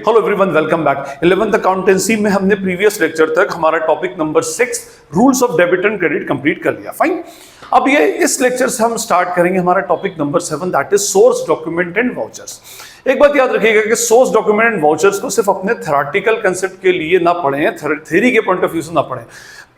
Hello everyone, welcome back. 11th accountancy में हमने previous lecture तक हमारा topic number 6 rules of debit and credit complete कर लिया। फाइन, अब ये इस लेक्चर से हम स्टार्ट करेंगे हमारा topic number 7, that is source document and vouchers. एक बात याद रखिएगा कि सोर्स डॉक्यूमेंट एंड वाउचर्स को सिर्फ अपने थ्योरेटिकल कंसेप्ट के लिए ना पढ़ें, थ्योरी के पॉइंट ऑफ व्यू से ना पढ़ें।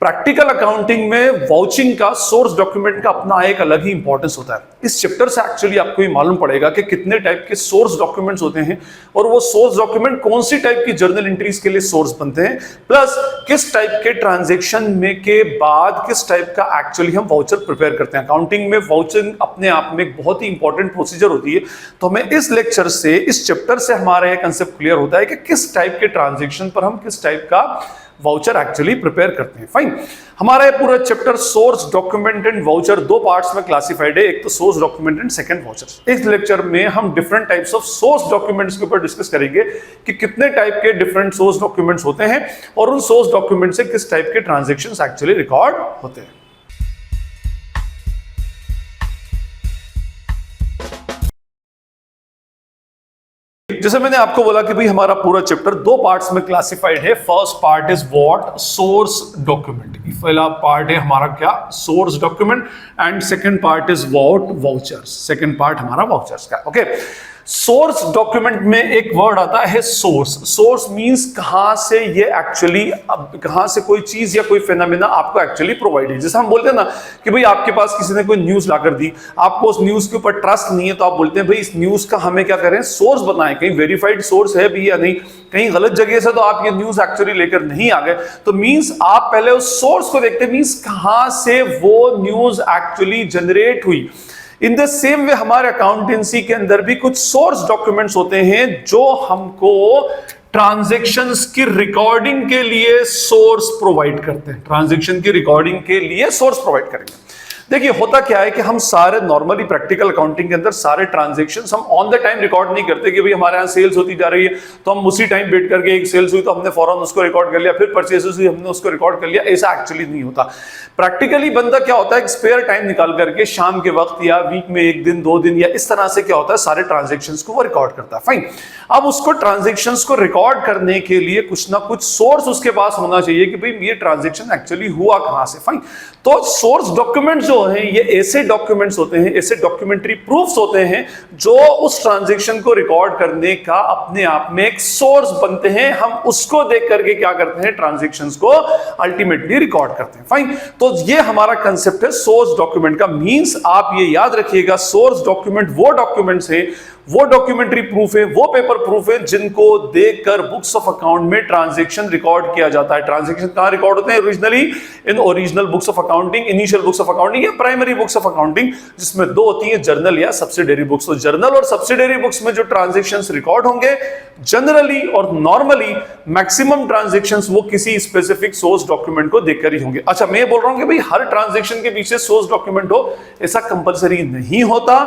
प्रैक्टिकल अकाउंटिंग में वाउचिंग का, सोर्स डॉक्यूमेंट का अपना एक अलग ही इंपॉर्टेंस होता है। इस चैप्टर से एक्चुअली आपको ये मालूम पड़ेगा कि कितने टाइप के सोर्स डॉक्यूमेंट्स होते हैं और वो सोर्स डॉक्यूमेंट कौन सी टाइप की जर्नल एंट्रीज के लिए सोर्स बनते हैं, प्लस किस टाइप के ट्रांजैक्शन में के बाद किस टाइप का एक्चुअली हम वाउचर प्रिपेयर करते हैं। अकाउंटिंग में वाउचरिंग अपने आप में एक बहुत ही इंपॉर्टेंट प्रोसीजर होती है। तो हमें इस लेक्चर से, इस चैप्टर से हमारा यह कंसेप्ट क्लियर होता है कि किस टाइप के ट्रांजैक्शन पर हम किस टाइप का वाउचर एक्चुअली प्रिपेयर करते हैं। फाइन, हमारा ये पूरा chapter source document and voucher दो पार्ट्स में क्लासिफाइड है, एक तो source document and second voucher. इस लेक्चर में हम different types of source documents के ऊपर डिस्कस करेंगे कि कितने टाइप के डिफरेंट सोर्स डॉक्यूमेंट्स होते हैं और उन सोर्स डॉक्यूमेंट से किस टाइप के ट्रांजैक्शंस एक्चुअली रिकॉर्ड होते हैं। जैसे मैंने आपको बोला कि भाई हमारा पूरा चैप्टर दो पार्ट्स में क्लासिफाइड है। First part is what, source document. पहला पार्ट है हमारा क्या, source document, and second part is what, vouchers. Second part हमारा वाउचर्स का। ओके, सोर्स डॉक्यूमेंट में एक वर्ड आता है सोर्स। सोर्स मींस कहां से ये एक्चुअली, कहां से कोई चीज या कोई फेनोमेना आपको एक्चुअली प्रोवाइड है। जैसे हम बोलते हैं ना कि भाई आपके पास किसी ने कोई न्यूज लाकर दी, आपको उस न्यूज के ऊपर ट्रस्ट नहीं है, तो आप बोलते हैं भाई इस न्यूज का हमें क्या करें, सोर्स बनाएं। कहीं वेरीफाइड सोर्स है भी या नहीं, कहीं गलत जगह से तो आप ये न्यूज एक्चुअली लेकर नहीं आ गए। तो मींस आप पहले उस सोर्स को देखते हैं, मींस कहां से वो न्यूज एक्चुअली जनरेट हुई। इन द सेम वे हमारे अकाउंटेंसी के अंदर भी कुछ सोर्स डॉक्यूमेंट्स होते हैं जो हमको ट्रांजैक्शंस की रिकॉर्डिंग के लिए सोर्स प्रोवाइड करते हैं। ट्रांजैक्शन की रिकॉर्डिंग के लिए सोर्स प्रोवाइड करेंगे। देखिए होता क्या है कि हम सारे नॉर्मली प्रैक्टिकल अकाउंटिंग के अंदर सारे ट्रांजैक्शंस हम ऑन द टाइम रिकॉर्ड नहीं करते कि भाई हमारे यहाँ सेल्स होती जा रही है तो हम उसी टाइम वेट करके, एक सेल्स हुई तो हमने फौरन उसको रिकॉर्ड कर लिया, फिर परचेसेस हुई हमने उसको रिकॉर्ड कर लिया। ऐसा एक्चुअली नहीं होता। प्रैक्टिकली बंदा क्या होता है, स्पेयर टाइम निकाल करके शाम के वक्त या वीक में एक दिन दो दिन या इस तरह से क्या होता है, सारे ट्रांजैक्शंस को वो रिकॉर्ड करता है। फाइन, अब उसको ट्रांजैक्शंस को रिकॉर्ड करने के लिए कुछ ना कुछ सोर्स उसके पास होना चाहिए कि भाई ये ट्रांजैक्शन एक्चुअली हुआ कहां से। फाइन, तो सोर्स डॉक्यूमेंट जो है ये ऐसे डॉक्यूमेंट्स होते हैं, ऐसे डॉक्यूमेंट्री प्रूफ्स होते हैं जो उस ट्रांजैक्शन को रिकॉर्ड करने का अपने आप में एक सोर्स बनते हैं। हम उसको देख करके क्या करते हैं, ट्रांजैक्शंस को अल्टीमेटली रिकॉर्ड करते हैं। फाइन, तो ये हमारा कंसेप्ट है सोर्स डॉक्यूमेंट का। मींस आप ये याद रखिएगा, सोर्स डॉक्यूमेंट वो डॉक्यूमेंट्स है, वो डॉक्यूमेंट्री प्रूफ है, वो पेपर प्रूफ है जिनको देखकर बुक्स ऑफ अकाउंट में ट्रांजैक्शन रिकॉर्ड किया जाता है। ट्रांजैक्शन कहां रिकॉर्ड होते हैं, originally in original books of accounting, initial books of accounting या प्राइमरी बुक्स ऑफ अकाउंटिंग, जिसमें दो होती है, जर्नल या सब्सिडरी बुक्स। तो जर्नल और सब्सिडरी बुक्स में जो ट्रांजैक्शंस रिकॉर्ड होंगे जनरली और नॉर्मली मैक्सिमम ट्रांजैक्शंस वो किसी स्पेसिफिक सोर्स डॉक्यूमेंट को देखकर ही होंगे। अच्छा, मैं बोल रहा हूं कि भाई हर ट्रांजैक्शन के पीछे सोर्स डॉक्यूमेंट हो, ऐसा कंपलसरी नहीं होता,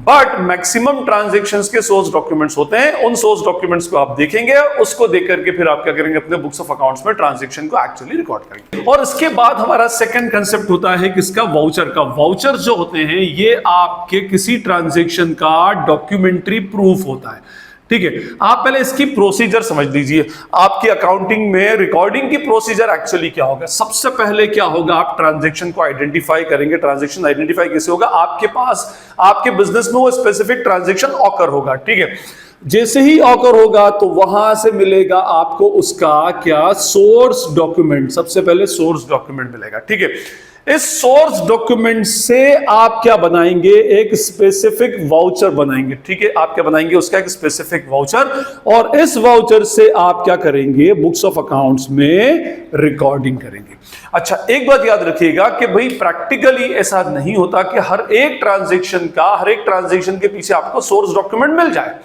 बट मैक्सिमम ट्रांजैक्शंस के सोर्स डॉक्यूमेंट्स होते हैं। उन सोर्स डॉक्यूमेंट्स को आप देखेंगे, उसको देख करके फिर आप क्या करेंगे, अपने बुक्स ऑफ अकाउंट्स में ट्रांजैक्शन को एक्चुअली रिकॉर्ड करेंगे। और इसके बाद हमारा सेकंड कंसेप्ट होता है किसका, वाउचर का। वाउचर जो होते हैं ये आपके किसी ट्रांजैक्शन का डॉक्यूमेंट्री प्रूफ होता है। ठीक है, आप पहले इसकी प्रोसीजर समझ लीजिए। आपकी अकाउंटिंग में रिकॉर्डिंग की प्रोसीजर एक्चुअली क्या होगा। सबसे पहले क्या होगा, आप ट्रांजैक्शन को आइडेंटिफाई करेंगे। ट्रांजैक्शन आइडेंटिफाई कैसे होगा, आपके पास आपके बिजनेस में वो स्पेसिफिक ट्रांजैक्शन ऑकर होगा। ठीक है, जैसे ही ऑकर होगा तो वहां से मिलेगा आपको उसका क्या, सोर्स डॉक्यूमेंट। सबसे पहले सोर्स डॉक्यूमेंट मिलेगा। ठीक है, इस सोर्स डॉक्यूमेंट से आप क्या बनाएंगे, एक स्पेसिफिक वाउचर बनाएंगे। ठीक है, आप क्या बनाएंगे, उसका एक स्पेसिफिक वाउचर, और इस वाउचर से आप क्या करेंगे, बुक्स ऑफ अकाउंट्स में रिकॉर्डिंग करेंगे। अच्छा, एक बात याद रखिएगा कि भाई प्रैक्टिकली ऐसा नहीं होता कि हर एक ट्रांजैक्शन के पीछे आपको सोर्स डॉक्यूमेंट मिल जाए।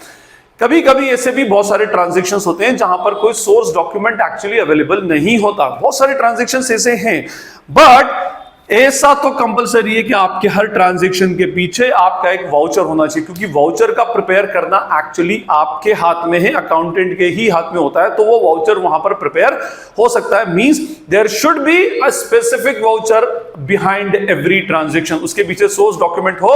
कभी कभी ऐसे भी बहुत सारे ट्रांजैक्शंस होते हैं जहां पर कोई सोर्स डॉक्यूमेंट एक्चुअली अवेलेबल नहीं होता। बहुत सारे ट्रांजैक्शंस ऐसे हैं, बट ऐसा तो कंपलसरी है कि आपके हर ट्रांजैक्शन के पीछे आपका एक वाउचर होना चाहिए, क्योंकि वाउचर का प्रिपेयर करना एक्चुअली आपके हाथ में है, अकाउंटेंट के ही हाथ में होता है। तो वो वाउचर वहां पर प्रिपेयर हो सकता है। Means there should be a specific voucher behind every transaction, उसके पीछे सोर्स डॉक्यूमेंट हो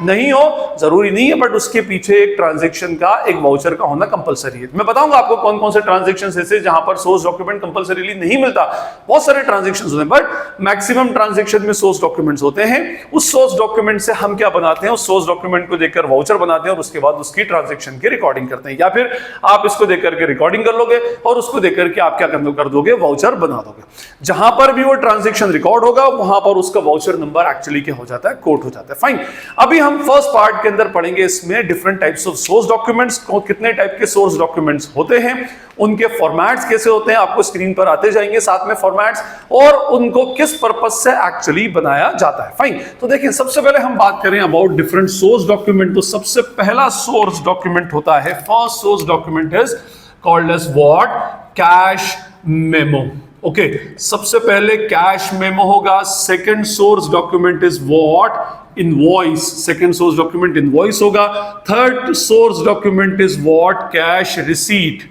नहीं हो जरूरी नहीं है, बट उसके पीछे एक ट्रांजेक्शन का एक वाउचर का होना कंपलसरी है। मैं बताऊंगा आपको कौन कौन से ट्रांजेक्शन ऐसे जहां पर सोर्स डॉक्यूमेंट कंपलसरीली नहीं मिलता। बहुत सारे ट्रांजेक्शन होते हैं, बट मैक्सिमम ट्रांजेक्शन में सोर्स डॉक्यूमेंट्स होते हैं। उस सोर्स डॉक्यूमेंट से हम क्या बनाते हैं, उस सोर्स डॉक्यूमेंट को देखकर वाउचर बनाते हैं और उसके बाद उसकी ट्रांजेक्शन की रिकॉर्डिंग करते हैं, या फिर आप इसको देख करके रिकॉर्डिंग कर लोगे और उसको देख करके आप क्या कर दोगे, वाउचर बना दोगे। जहां पर भी वो ट्रांजेक्शन रिकॉर्ड होगा वहां पर उसका वाउचर नंबर एक्चुअली क्या हो जाता है, कोड हो जाता है। फाइन, अभी हम फर्स्ट पार्ट के अंदर पढ़ेंगे इसमें different types of source documents, कितने टाइप के सोर्स डॉक्यूमेंट्स होते हैं, उनके फॉर्मेट्स कैसे होते हैं, आपको स्क्रीन पर आते जाएंगे साथ में फॉर्मेट्स, और उनको किस पर्पस से एक्चुअली बनाया जाता है। फाइन, तो देखिए सबसे पहले हम बात करें अबाउट डिफरेंट सोर्स डॉक्यूमेंट, तो सबसे पहला सोर्स डॉक्यूमेंट होता है, first source document is called as what, cash memo. Okay, सबसे पहले कैश मेमो होगा। Second source document is what, invoice, second source document invoice होगा। Third source document is what, cash receipt,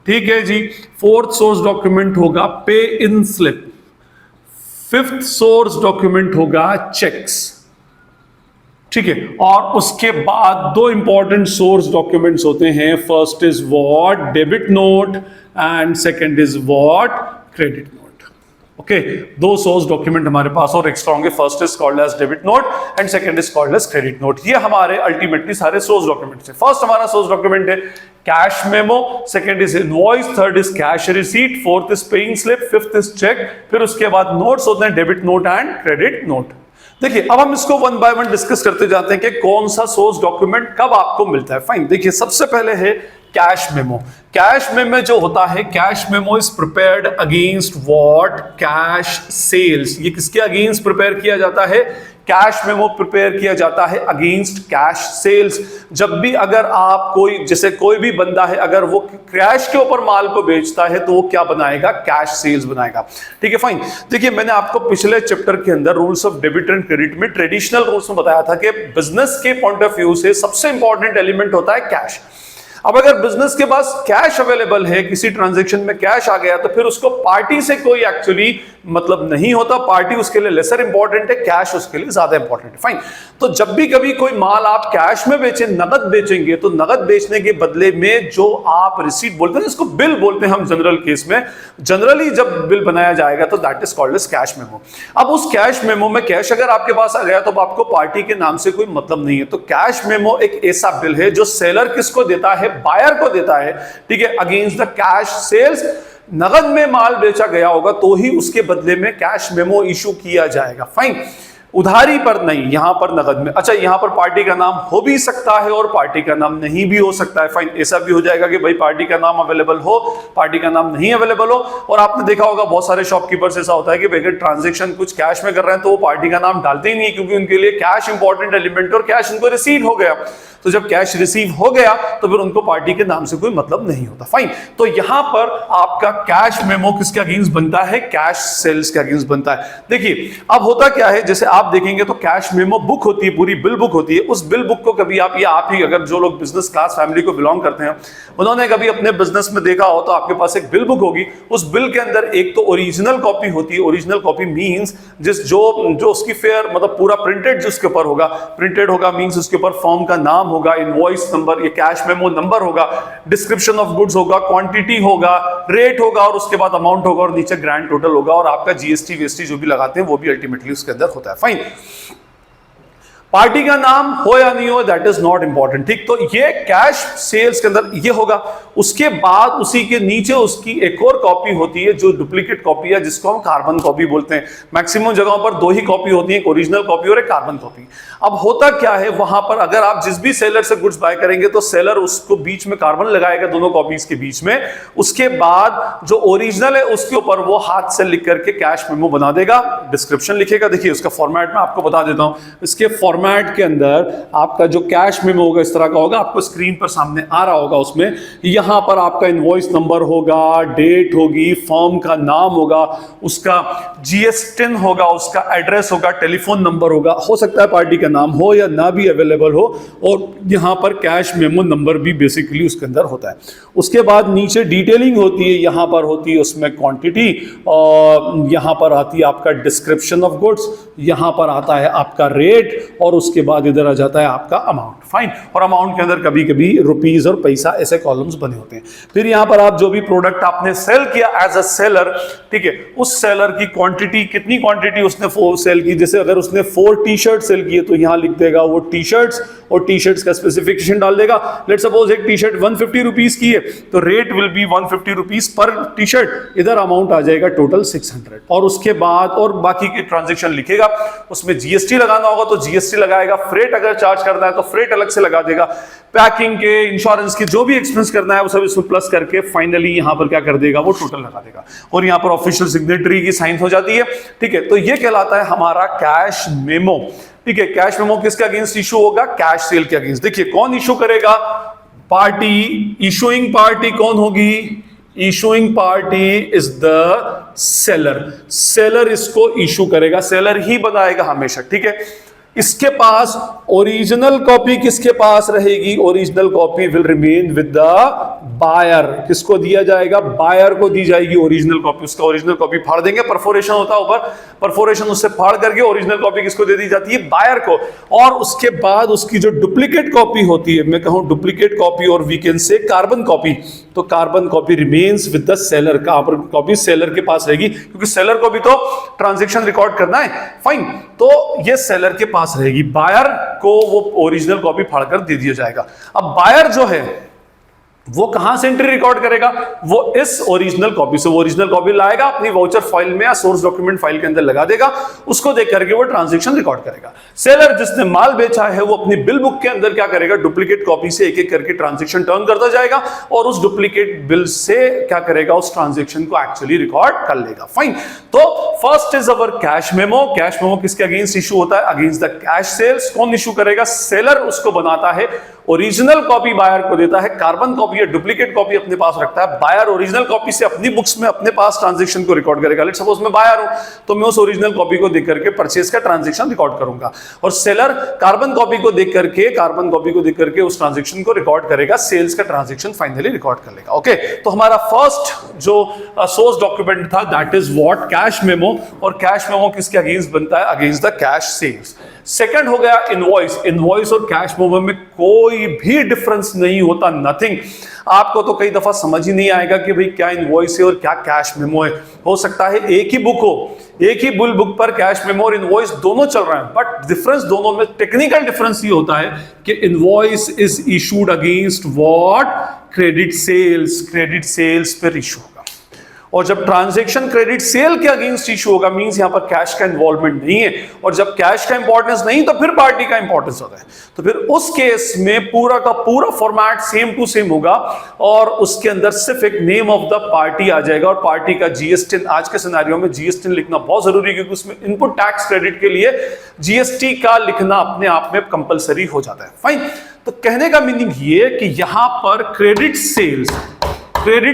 ठीक है जी। Fourth source document होगा pay in slip. Fifth source document होगा cheques, ठीक है। और उसके बाद दो इंपॉर्टेंट सोर्स डॉक्यूमेंट्स होते हैं, first is what, debit note, and second is what, credit note. Okay, दो सोर्स डॉक्यूमेंट हमारे पास और एक्स्ट्रा होंगे, first is called as debit note and second is called as credit note. ये हमारे ultimately सारे सोर्स डॉक्यूमेंट्स हैं। First हमारा सोर्स डॉक्यूमेंट है cash memo, second is invoice, third is cash receipt, fourth is paying slip, fifth is cheque, फिर उसके बाद notes होते हैं debit note and credit note. देखिए अब हम इसको वन बाय वन डिस्कस करते जाते हैं कि कौन सा सोर्स डॉक्यूमेंट कब आपको मिलता है। फाइन, देखिए सबसे पहले है कैश मेमो। कैश मेमो जो होता है, cash memo is prepared against what, cash sales. ये किसके अगेंस्ट प्रिपेयर किया जाता है, कैश मेमो प्रिपेयर किया जाता है अगेंस्ट कैश सेल्स। जब भी अगर आप कोई, जैसे कोई भी बंदा है अगर वो कैश के ऊपर माल को बेचता है तो वो क्या बनाएगा, कैश सेल्स बनाएगा, ठीक है। फाइन, देखिए मैंने आपको पिछले चैप्टर के अंदर rules of debit and credit में ट्रेडिशनल रूल्स में बताया था कि बिजनेस के पॉइंट ऑफ व्यू से सबसे इंपॉर्टेंट एलिमेंट होता है कैश। अब अगर बिजनेस के पास कैश अवेलेबल है, किसी ट्रांजैक्शन में कैश आ गया, तो फिर उसको पार्टी से कोई एक्चुअली मतलब नहीं होता, पार्टी उसके लिए लेसर इंपॉर्टेंट है, कैश उसके लिए ज्यादा इंपॉर्टेंट है। फाइन, तो जब भी कभी कोई माल आप कैश में बेचें, नगद बेचेंगे, तो नगद बेचने के बदले में जो आप रिसीट बोलते हैं, इसको बिल बोलते हैं हम जनरल केस में, जनरली जब बिल बनाया जाएगा तो that is called as cash memo. अब उस कैश मेमो में कैश अगर आपके पास आ गया तो आपको पार्टी के नाम से कोई मतलब नहीं है। तो कैश मेमो एक ऐसा बिल है जो सेलर किसको देता है, बायर को देता है, ठीक है, अगेंस्ट द कैश सेल्स। नगद में माल बेचा गया होगा तो ही उसके बदले में कैश मेमो इशू किया जाएगा। फाइन, उधारी पर नहीं, यहां पर नगद में। अच्छा, यहां पर पार्टी का नाम हो भी सकता है और पार्टी का नाम नहीं भी हो सकता है। फाइन, ऐसा भी हो जाएगा कि भाई पार्टी का नाम अवेलेबल हो, पार्टी का नाम नहीं अवेलेबल हो। और आपने देखा होगा बहुत सारे शॉपकीपर्स ऐसा होता है कि अगर ट्रांजैक्शन कुछ कैश में कर रहे हैं तो वो पार्टी का नाम डालते ही नहीं, क्योंकि उनके लिए कैश इंपॉर्टेंट एलिमेंट और कैश उनको रिसीव हो गया। तो जब कैश रिसीव हो गया तो फिर उनको पार्टी के नाम से कोई मतलब नहीं होता। फाइन, तो यहां पर आपका कैश मेमो किसके अगेंस्ट बनता है, कैश सेल्स के अगेंस्ट बनता है। देखिए अब होता क्या है, जैसे आप देखेंगे तो कैश मेमो बुक होती है, पूरी बिल बुक होती है। उस बिल बुक को कभी आप, या आप ही अगर जो लोग बिजनेस क्लास फैमिली को बिलोंग करते हैं, उन्होंने कभी अपने बिजनेस में देखा हो तो आपके पास एक बिल बुक होगी। उस बिल के अंदर एक तो ओरिजिनल कॉपी होती है, ओरिजिनल कॉपी मींस जो उसकी फेयर मतलब पूरा प्रिंटेड जिसके ऊपर होगा, प्रिंटेड होगा मींस उसके ऊपर फॉर्म का नाम होगा, इनवॉइस नंबर, ये कैश मेमो नंबर होगा, डिस्क्रिप्शन ऑफ गुड्स होगा, क्वांटिटी होगा, रेट होगा और उसके बाद अमाउंट होगा और नीचे ग्रैंड टोटल होगा और आपका जीएसटी वीएसटी जो भी लगाते हैं वो भी अल्टीमेटली उसके अंदर होता है। फाइन, पार्टी का नाम हो या नहीं हो दैट इज नॉट इंपॉर्टेंट, ठीक। तो ये कैश सेल्स के अंदर ये होगा। उसके बाद उसी के नीचे उसकी एक और कॉपी होती है जो डुप्लीकेट कॉपी है, जिसको हम कार्बन कॉपी बोलते हैं। मैक्सिमम जगहों पर दो ही कॉपी होती है, एक ओरिजिनल कॉपी और एक कार्बन कॉपी। अब होता क्या है, वहां पर अगर आप जिस भी सेलर से गुड्स बाय करेंगे तो सेलर उसको बीच में कार्बन लगाएगा, दोनों कॉपीज के बीच में। उसके बाद जो ओरिजिनल है उसके ऊपर वो हाथ से लिख करके कैश मेमो बना देगा, डिस्क्रिप्शन लिखेगा। देखिए उसका फॉर्मेट मैं आपको बता देता हूं। इसके फॉर्मेट फॉर्मेट के अंदर आपका जो कैश मेमो होगा इस तरह का होगा, आपको स्क्रीन पर सामने आ रहा होगा। उसमें यहां पर आपका इनवॉइस नंबर होगा, डेट होगी, फर्म का नाम होगा, उसका जीएसटिन होगा, उसका एड्रेस होगा, टेलीफोन नंबर होगा, हो सकता है पार्टी का नाम हो या ना भी अवेलेबल हो, और यहां पर कैश मेमो नंबर भी बेसिकली उसके अंदर होता है। उसके बाद नीचे डिटेलिंग होती है, यहां पर होती है उसमें क्वांटिटी, और यहां पर आती है आपका डिस्क्रिप्शन ऑफ गुड्स, यहां पर आता है आपका रेट, और उसके बाद इधर आ जाता है आपका अमाउंट। फाइन। और अमाउंट के अंदर कभी कभी रुपीस और पैसा ऐसे कॉलम्स बने होते हैं। फिर यहां पर आप जो भी प्रोडक्ट आपने सेल किया एज अ सेलर, ठीक है, उस सेलर की क्वांटिटी, कितनी क्वांटिटी उसने सेल की, जैसे अगर उसने 4 टी शर्ट सेल किए तो यहां लिख देगा वो टी शर्ट्स, और टी शर्ट्स का स्पेसिफिकेशन डाल देगा। लेट सपोज एक टी शर्ट 150 रुपीस की है, तो रेट विल बी 150 रुपीस पर टी शर्ट, इधर अमाउंट आ जाएगा टोटल 600। और उसके बाद और बाकी के ट्रांजेक्शन लिखेगा, उसमें जीएसटी लगाना होगा तो जीएसटी लगाएगा, फ्रेट अगर चार्ज करना है तो फ्रेट अलग से लगा देगा, पैकिंग के, इंश्योरेंस के जो भी एक्सपेंस करना है वो सब इसमें प्लस करके फाइनली यहां पर क्या कर देगा, वो टोटल लगा देगा, और यहां पर ऑफिशियल सिग्नेटरी की साइन हो जाती है। ठीक है, तो ये कहलाता है हमारा कैश मेमो। ठीक है, कैश मेमो किसके अगेंस्ट इशू होगा, कैश सेल के अगेंस्ट। देखिए कौन इशू करेगा, पार्टी, इशूइंग पार्टी कौन होगी, issuing party is the seller. Seller इसको इशू करेगा, सेलर ही बनाएगा हमेशा। ठीक है, इसके पास ओरिजिनल कॉपी किसके पास रहेगी, original copy will remain with the buyer. किसको दिया जाएगा, बायर को दी जाएगी ओरिजिनल कॉपी। उसका ओरिजिनल कॉपी फाड़ देंगे, परफोरेशन होता है ऊपर, परफोरेशन उससे फाड़ करके ओरिजिनल कॉपी किसको दे दी जाती है, बायर को। और उसके बाद उसकी जो डुप्लीकेट कॉपी होती है, मैं कहूं डुप्लीकेट कॉपी और we can say carbon copy, तो carbon copy remains with the seller. Carbon copy seller के पास रहेगी, क्योंकि सेलर को भी तो ट्रांजैक्शन रिकॉर्ड करना है। फाइन, तो ये सेलर के पास रहेगी, बायर को वो ओरिजिनल कॉपी फाड़कर दे दिया जाएगा। अब बायर जो है वो कहां से एंट्री रिकॉर्ड करेगा, वो इस ओरिजिनल कॉपी से, वो ओरिजिनल कॉपी लाएगा अपनी वाउचर फाइल में या सोर्स डॉक्यूमेंट फाइल के अंदर लगा देगा, उसको देख करके वो ट्रांजैक्शन रिकॉर्ड करेगा। सेलर जिसने माल बेचा है वो अपनी बिल बुक के अंदर क्या करेगा, डुप्लीकेट कॉपी से एक एक करके ट्रांजैक्शन टर्न करता जाएगा, और उस डुप्लीकेट बिल से क्या करेगा, उस ट्रांजैक्शन को एक्चुअली रिकॉर्ड कर लेगा। फाइन, तो first is our cash memo. Cash memo किसके अगेंस्ट इशू होता है, अगेंस्ट द कैश सेल्स। कौन इशू करेगा, सेलर उसको बनाता है, ओरिजिनल कॉपी बायर को देता है, कार्बन कॉपी या डुप्लीकेट कॉपी अपने पास रखता है, बायर ओरिजिनल कॉपी से अपनी बुक्स में अपने पास ट्रांजैक्शन को रिकॉर्ड करेगा। लेट्स सपोज मैं बायर हूं, तो मैं उस ओरिजिनल कॉपी को देख करके परचेज का ट्रांजैक्शन रिकॉर्ड करूंगा, और सेलर कार्बन कॉपी को देख करके उस ट्रांजैक्शन को रिकॉर्ड करेगा, सेल्स का ट्रांजैक्शन फाइनली रिकॉर्ड कर लेगा। ओके, तो हमारा फर्स्ट जो सोर्स डॉक्यूमेंट था that is what, cash memo. और कैश मेमो किसके अगेंस्ट बनता है, against the cash sales. Second हो गया इनवॉइस। इनवॉइस और कैश मेमो में कोई भी डिफरेंस नहीं होता, नथिंग। आपको तो कई दफा समझ ही नहीं आएगा कि भाई क्या इनवॉइस है और क्या कैश मेमो है। हो सकता है एक ही बुक हो, एक ही बिल बुक पर कैश मेमो और इनवॉइस दोनों चल रहे हैं, बट डिफरेंस दोनों में, टेक्निकल डिफरेंस ये होता है कि invoice is issued against what, credit sales. Credit sales पर इशू होगा, और जब ट्रांजैक्शन क्रेडिट सेल के अगेंस्ट इशू होगा, मींस यहां पर कैश का इन्वॉल्वमेंट नहीं है, और जब कैश का इंपॉर्टेंस नहीं तो फिर पार्टी का इंपॉर्टेंस होता है। तो फिर उस केस में पूरा का पूरा फॉर्मेट सेम टू सेम होगा, और उसके अंदर सिर्फ एक नेम ऑफ द पार्टी आ जाएगा, और पार्टी का जीएसटी। आज के सिनेरियो में जीएसटी लिखना बहुत जरूरी है, क्योंकि उसमें इनपुट टैक्स क्रेडिट के लिए जीएसटी का लिखना अपने आप में कंपलसरी हो जाता है। फाइन, तो कहने का मीनिंग ये कि यहां पर क्रेडिट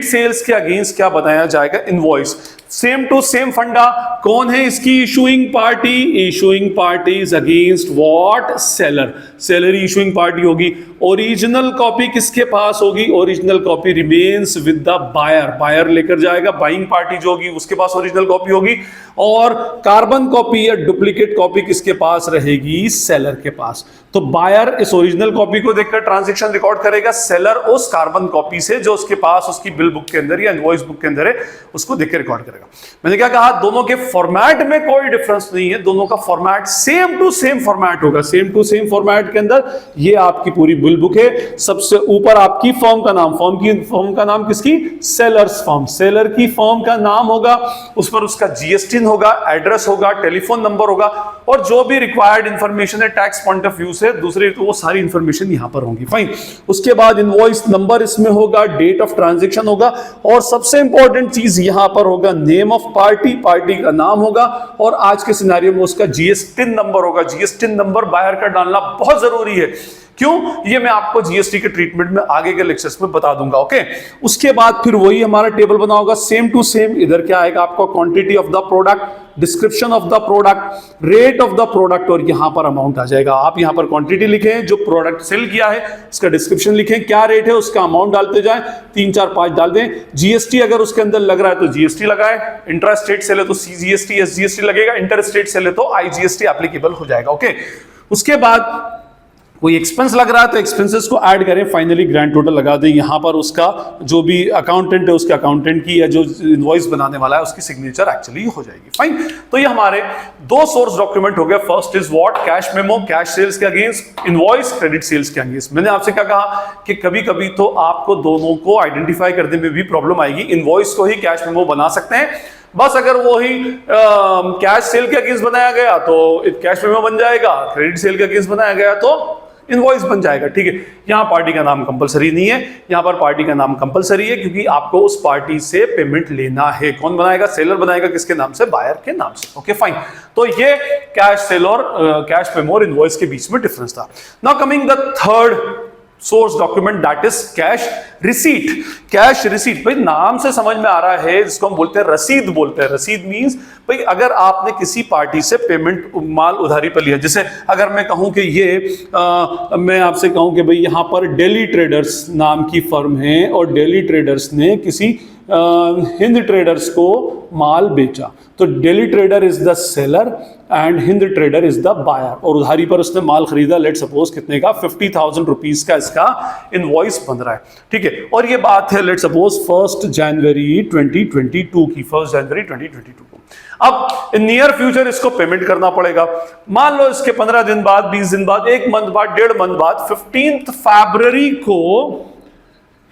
सेल्स के अगेंस्ट क्या बनाया जाएगा, इनवॉइस। सेम टू सेम फंडा। कौन है इसकी issuing party, issuing party is against what, seller. Seller issuing party होगी। ओरिजिनल कॉपी किसके पास होगी, original copy remains with the buyer. Buyer लेकर जाएगा, बाइंग पार्टी जो होगी उसके पास ओरिजिनल कॉपी होगी, और कार्बन कॉपी या डुप्लीकेट कॉपी किसके पास रहेगी, सेलर के पास। तो बायर इस ओरिजिनल कॉपी को देखकर ट्रांजैक्शन रिकॉर्ड करेगा, सेलर उस कार्बन कॉपी से जो उसके पास उसकी बिल बुक के अंदर या इनवॉइस बुक के अंदर है उसको देखकर रिकॉर्ड करेगा। मैंने क्या कहा, दोनों के फॉर्मेट में कोई डिफरेंस नहीं है, दोनों का format same to same format होगा। Same to same format format के अंदर। ये आपकी पूरी बिल बुक है। सबसे ऊपर आपकी फर्म का नाम, फर्म का नाम किसकी? सेलर्स फर्म, सेलर की फर्म का नाम होगा, उस पर उसका जीएसटी होगा, एड्रेस होगा, टेलीफोन नंबर होगा, और जो भी रिक्वायर्ड इंफॉर्मेशन है टैक्स पॉइंट ऑफ व्यू से दूसरी, तो वो सारी इंफॉर्मेशन यहां पर होगी। फाइन। उसके बाद इनवॉइस नंबर इसमें होगा, डेट ऑफ ट्रांजैक्शन होगा, और सबसे इंपॉर्टेंट चीज यहां पर होगा नेम ऑफ पार्टी, पार्टी का नाम होगा, और आज के सिनेरियो में उसका जीएसटी नंबर होगा। जीएसटी नंबर बाहर का डालना बहुत जरूरी है। क्यों? ये मैं आपको जीएसटी के ट्रीटमेंट में आगे के लेक्चर्स में बता दूंगा। ओके, उसके बाद फिर वही हमारा टेबल बना होगा सेम टू सेम। इधर क्या आएगा आपका? Quantity of the product, description of the product, rate of the product, और यहां पर अमाउंट आ जाएगा। आप यहां पर क्वांटिटी लिखें, जो प्रोडक्ट सेल किया है उसका डिस्क्रिप्शन लिखें, क्या रेट है उसका अमाउंट डालते जाएं, 3 4 5 डाल दें। जीएसटी अगर उसके अंदर लग रहा है तो जीएसटी लगाए, इंट्रा स्टेट सेल है तो सीजीएसटी एसजीएसटी लगेगा, इंटर स्टेट सेल है तो आईजीएसटी एप्लीकेबल हो जाएगा। ओके, उसके बाद कोई एक्सपेंस लग रहा है तो एक्सपेंसेस को ऐड करें, फाइनली ग्रैंड टोटल लगा दें। यहां पर उसका जो भी अकाउंटेंट है उसके अकाउंटेंट की, या जो इनवॉइस बनाने वाला है उसकी सिग्नेचर एक्चुअली हो जाएगी। फाइन। तो ये हमारे 2 सोर्स डॉक्यूमेंट हो गए। First is what? Cash memo, cash sales के अगेंस्ट, इनवॉइस क्रेडिट सेल्स के अगेंस्ट। मैंने आपसे क्या कहा कि कभी कभी तो आपको दोनों को आइडेंटिफाई करने में भी प्रॉब्लम आएगी। इनवॉइस को ही कैश मेमो बना सकते हैं, बस अगर वो ही कैश सेल के अगेंस्ट बनाया गया तो कैश मेमो बन जाएगा, क्रेडिट सेल के अगेंस्ट बनाया गया तो इनवॉइस बन जाएगा। ठीक है, यहां पार्टी का नाम कंपलसरी नहीं है, यहां पर पार्टी का नाम कंपलसरी है क्योंकि आपको उस पार्टी से पेमेंट लेना है। कौन बनाएगा? सेलर बनाएगा। किसके नाम से? बायर के नाम से। Okay fine. तो ये कैश सेल और कैश मेमो और इनवॉइस के बीच में डिफरेंस था। Now coming the third source document, that is cash receipt. Cash receipt भाई नाम से समझ में आ रहा है, जिसको हम बोलते हैं रसीद बोलते हैं। रसीद मींस भाई अगर आपने किसी पार्टी से पेमेंट माल उधारी पर लिया, जैसे अगर मैं कहूं कि ये मैं आपसे कहूं कि भाई यहां पर डेली ट्रेडर्स नाम की फर्म है और डेली ट्रेडर्स ने किसी हिंद ट्रेडर्स को माल बेचा, तो Delhi trader is the seller and Hind trader is the buyer, और उधारी पर उसने माल खरीदा, लेट सपोज कितने का? 50,000 रुपीज का इसका इनवॉइस बन रहा है। ठीक है, और ये बात है लेट सपोज 1 जनवरी 2022 की, 1 जनवरी 2022 को। अब नियर फ्यूचर इसको पेमेंट करना पड़ेगा। मान लो इसके 15 दिन बाद, 20 दिन बाद, 1 मंथ बाद, 1.5 मंथ बाद 15 फरवरी को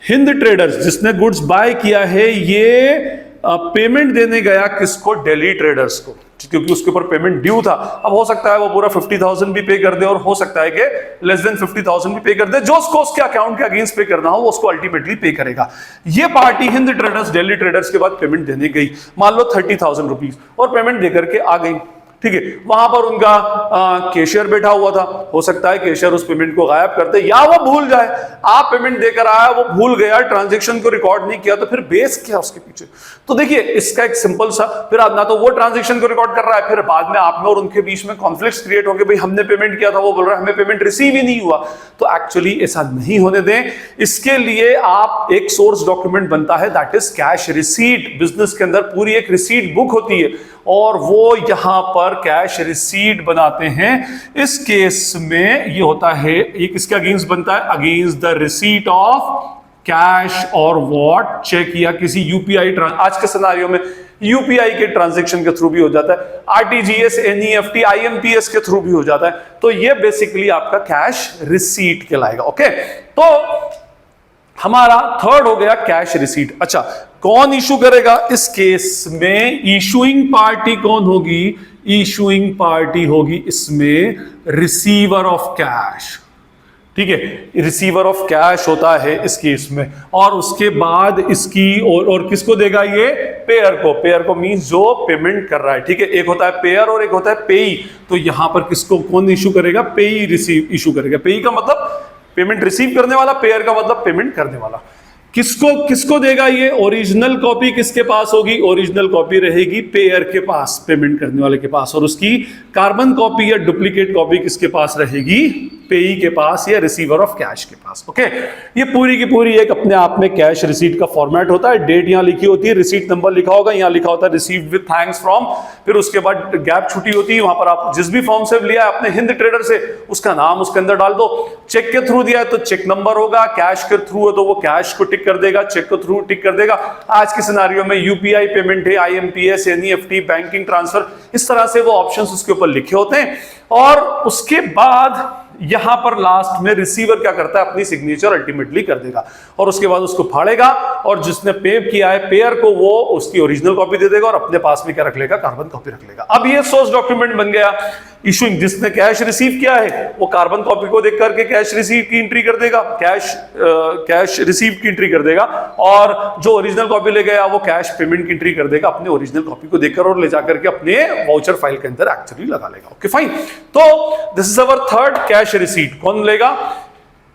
हिंद ट्रेडर्स जिसने गुड्स बाय किया है ये पेमेंट देने गया किसको? डेली ट्रेडर्स को, क्योंकि उसके ऊपर पेमेंट ड्यू था। अब हो सकता है वो पूरा 50,000 भी पे कर दे और हो सकता है कि लेस देन 50,000 भी पे कर दे। जो उसको उसके अकाउंट के अगेंस्ट पे करना हो वो उसको अल्टीमेटली पे करेगा। ये party Hind traders daily traders के बाद पेमेंट देने गई, मान लो 30,000 रुपीज, और पेमेंट देकर के आ गई। ठीक है, वहां पर उनका कैशियर बैठा हुआ था, हो सकता है कैशियर उस पेमेंट को गायब कर दे या वो भूल जाए। आप पेमेंट देकर आया, वो भूल गया, ट्रांजैक्शन को रिकॉर्ड नहीं किया, तो फिर बेस क्या उसके पीछे? तो देखिए इसका एक सिंपल सा, फिर ना तो वो ट्रांजैक्शन को रिकॉर्ड कर रहा है, फिर बाद में आप में और उनके बीच में कॉन्फ्लिक्ट्स क्रिएट होंगे, भाई हमने पेमेंट किया था, वो बोल रहा है हमें पेमेंट रिसीव ही नहीं हुआ। तो एक्चुअली ऐसा नहीं होने दें। इसके लिए आप एक सोर्स डॉक्यूमेंट बनता है, that is cash receipt. Business के अंदर पूरी एक रिसीट बुक होती है और वो यहां पर कैश रिसीट बनाते हैं। इस केस में ये होता है, ये किसके अगेंस्ट बनता है? Against the receipt of cash और व्हाट? चेक या किसी यूपीआई, आज के सिनेरियो में यूपीआई के ट्रांजैक्शन के थ्रू भी हो जाता है, आरटीजीएस, एनईएफटी, आईएमपीएस के थ्रू भी हो जाता है। तो ये बेसिकली आपका कैश रिसीट कहलाएगा। ओके, तो हमारा थर्ड हो गया कैश रिसीट। अच्छा, कौन इशू करेगा इस केस में? इशूइंग पार्टी कौन होगी? इशूइंग पार्टी होगी इसमें रिसीवर ऑफ कैश। ठीक है, रिसीवर ऑफ कैश होता है इस केस में, और उसके बाद इसकी और किसको देगा ये? पेयर को। पेयर को मींस जो पेमेंट कर रहा है। ठीक है, एक होता है पेयर और एक होता है पेई। तो यहां पर किसको कौन इशू करेगा? पेई रिसीव इशू करेगा। पेई का मतलब पेमेंट रिसीव करने वाला, पेयर का मतलब पेमेंट करने वाला। किसको देगा ये? ओरिजिनल कॉपी किसके पास होगी? ओरिजिनल कॉपी रहेगी पेयर के पास, पेमेंट करने वाले के पास, और उसकी कार्बन कॉपी या डुप्लीकेट कॉपी किसके पास रहेगी? पेई के पास या रिसीवर ऑफ कैश के पास। ओके, ये पूरी की पूरी एक अपने आप में कैश रिसीट का फॉर्मेट होता है। डेट यहां लिखी होती है, रिसीट नंबर लिखा होगा, यहां लिखा होता है रिसीव्ड विद थैंक्स फ्रॉम, फिर उसके बाद गैप छुट्टी होती है, वहां पर आप जिस भी फॉर्म से लिया अपने हिंद ट्रेडर से उसका नाम उसके अंदर डाल दो। चेक के थ्रू दिया है तो चेक नंबर होगा, कैश के थ्रू है तो वो कैश को टिक कर देगा, चेक को थ्रू टिक कर देगा। आज के सिनेरियो में यूपीआई पेमेंट है, आईएमपीएस, एनईएफटी, बैंकिंग ट्रांसफर, इस तरह से वो ऑप्शंस उसके ऊपर लिखे होते हैं। और उसके बाद यहां पर लास्ट में रिसीवर क्या करता है, अपनी सिग्नेचर अल्टीमेटली कर देगा और उसके बाद उसको फाड़ेगा और जिसने पे किया है पेयर को वो उसकी ओरिजिनल कॉपी दे देगा और अपने पास में क्या रख लेगा, कार्बन कॉपी रख लेगा। अब ये सोर्स डॉक्यूमेंट बन गया। इशूइंग, जिसने कैश रिसीव किया है वो कार्बन कॉपी को देख करके कैश रिसीव की एंट्री कर देगा, कैश रिसीव की एंट्री कर देगा, और जो ओरिजिनल कॉपी ले गया वो कैश पेमेंट की एंट्री कर देगा अपने ओरिजिनल कॉपी को देखकर और ले जाकर के अपने वाउचर फाइल के अंदर एक्चुअली लगा लेगा। ओके फाइन, तो this is our third cash receipt. कौन लेगा,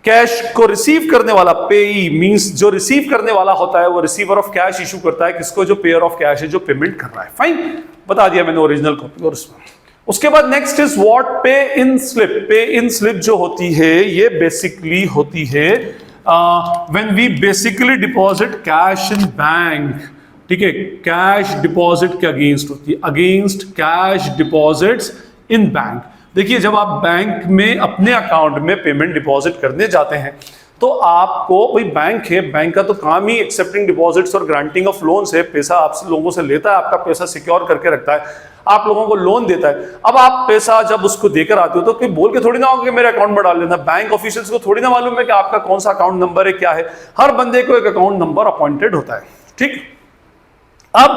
कैश को रिसीव करने वाला, पेई मींस जो रिसीव करने वाला होता है वो रिसीवर ऑफ कैश इशू करता है किसको, जो पेयर ऑफ कैश है जो पेमेंट कर रहा है। फाइन, बता दिया मैंने ओरिजिनल कॉपी। और उसके बाद नेक्स्ट इज व्हाट, पे इन स्लिप। पे इन स्लिप जो होती है ये बेसिकली होती है when we basically deposit cash in bank. ठीक है, कैश डिपॉजिट के अगेंस्ट होती है, against cash deposits in bank. देखिए जब आप बैंक में अपने अकाउंट में पेमेंट डिपॉजिट करने जाते हैं तो आपको, कोई बैंक है, बैंक का तो काम ही एक्सेप्टिंग डिपॉजिट्स और ग्रांटिंग ऑफ लोन्स है, पैसा आपसे लोगों से लेता है, आपका पैसा सिक्योर करके रखता है, आप लोगों को लोन देता है। अब आप पैसा जब उसको देकर आते हो तो कोई बोल के थोड़ी ना होगा कि मेरे अकाउंट में डाल लेना। बैंक ऑफिशियल्स को थोड़ी ना मालूम है कि आपका कौन सा अकाउंट नंबर है, क्या है। हर बंदे को एक अकाउंट नंबर अपॉइंटेड होता है। ठीक, अब